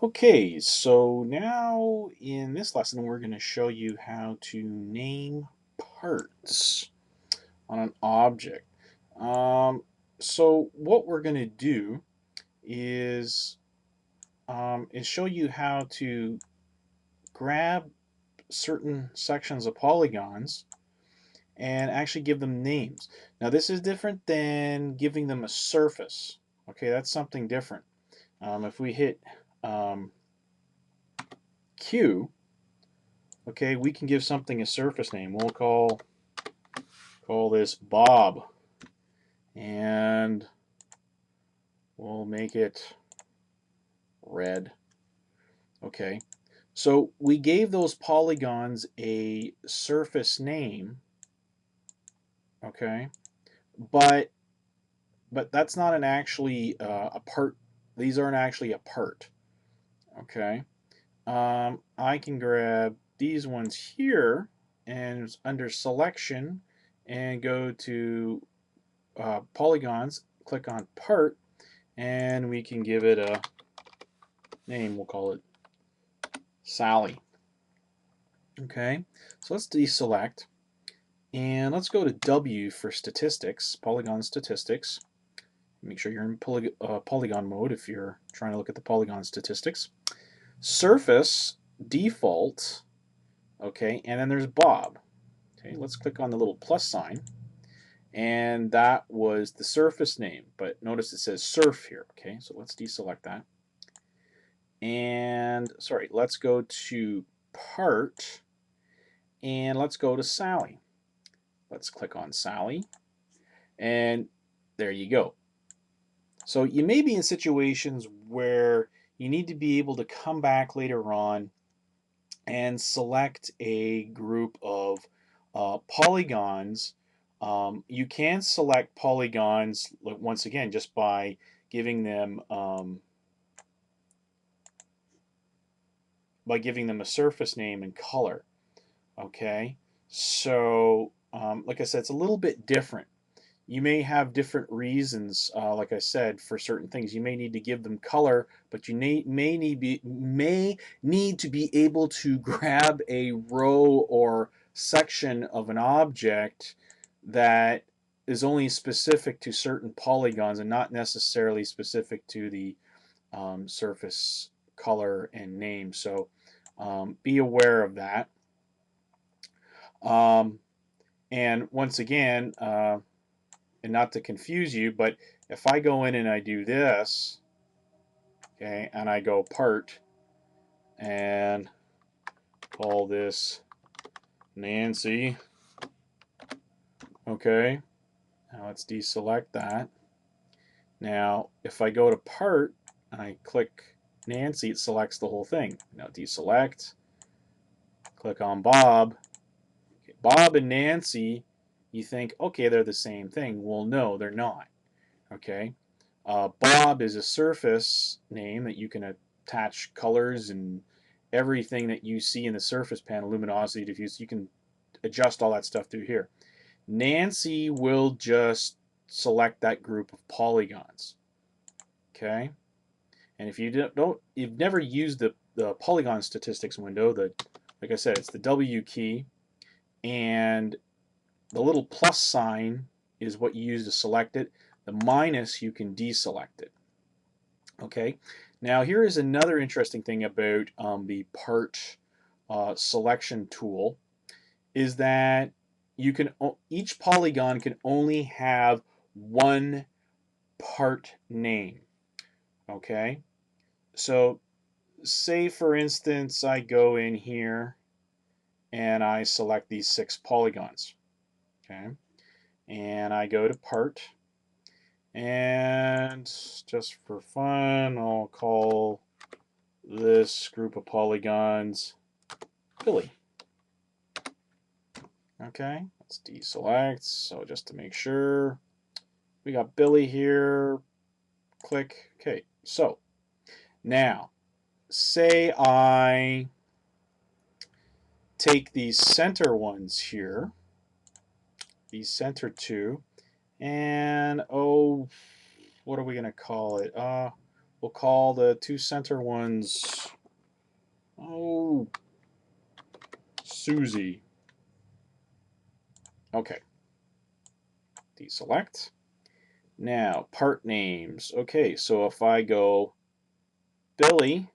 Okay, so now in this lesson we're going to show you how to name parts on an object. Um, so what we're going to do is show you how to grab certain sections of polygons and actually give them names. Now this is different than giving them a surface. Okay, that's something different. If we hit Q, okay, we can give something a surface name. We'll call this Bob, and we'll make it red. Okay, so we gave those polygons a surface name. Okay, but that's not an actually a part. These aren't actually a part. Okay, I can grab these ones here and under selection and go to polygons, click on part, and we can give it a name. We'll call it Sally. Okay, so let's deselect and let's go to W for statistics, polygon statistics. Make sure you're in polygon mode if you're trying to look at the polygon statistics. Surface default, okay, and then there's Bob. Okay, let's click on the little plus sign, and that was the surface name, but notice it says surf here. Okay, so let's deselect that. And sorry, let's go to part, and let's go to Sally. Let's click on Sally, and there you go. So you may be in situations where you need to be able to come back later on and select a group of polygons. You can select polygons once again just by giving them a surface name and color. Okay, so like I said, it's a little bit different. You may have different reasons, like I said, for certain things. You may need to give them color, but you may need to be able to grab a row or section of an object that is only specific to certain polygons and not necessarily specific to the surface color and name. So be aware of that. Um, and once again, and not to confuse you, but if I go in and I do this, okay, and I go part and call this Nancy, okay, now let's deselect that. Now, if I go to part and I click Nancy, it selects the whole thing. Now deselect, click on Bob. Okay, Bob and Nancy, you think, okay, they're the same thing. Well, no, they're not. Okay, Bob is a surface name that you can attach colors and everything that you see in the surface panel, luminosity, diffuse. You can adjust all that stuff through here. Nancy will just select that group of polygons. Okay, and if you've never used the polygon statistics window, like I said, it's the W key, and the little plus sign is what you use to select it. The minus, you can deselect it. Okay, now here is another interesting thing about the part selection tool is that each polygon can only have one part name. Okay, so say for instance I go in here and I select these 6 polygons. Okay, and I go to part, and just for fun I'll call this group of polygons Billy. Okay, let's deselect. So just to make sure, we got Billy here. Click. Okay, so now say I take these center ones here, these center 2, and oh, what are we going to call it? we'll call the two center ones, oh, Susie. Okay, deselect. Now, part names. Okay, so if I go Billy,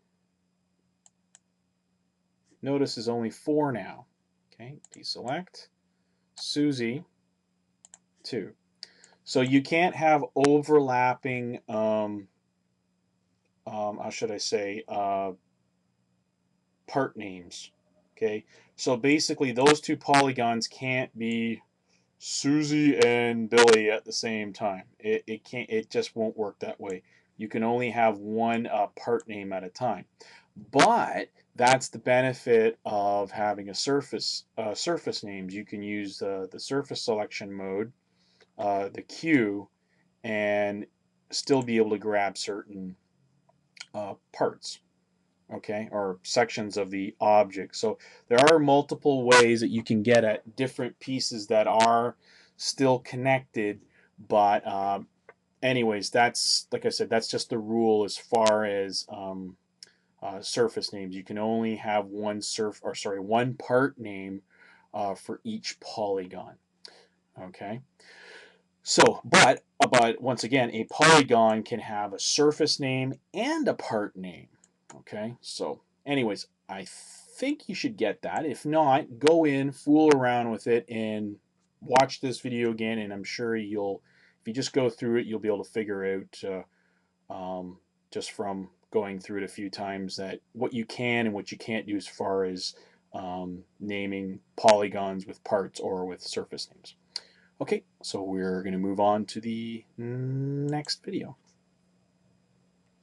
notice is only 4 now. Okay, deselect. Susie, 2. So you can't have overlapping, how should I say, part names. Okay, so basically those two polygons can't be Susie and Billy at the same time. It can't. It just won't work that way. You can only have one part name at a time. But that's the benefit of having a surface names. You can use the surface selection mode, the Q, and still be able to grab certain parts, okay, or sections of the object. So there are multiple ways that you can get at different pieces that are still connected, but anyways, that's, like I said, that's just the rule as far as surface names. You can only have one part name for each polygon. Okay. So, but once again, a polygon can have a surface name and a part name. Okay. So, anyways, I think you should get that. If not, go in, fool around with it, and watch this video again. And I'm sure if you just go through it, you'll be able to figure out just from going through it a few times that what you can and what you can't do as far as naming polygons with parts or with surface names. Okay, so we're going to move on to the next video.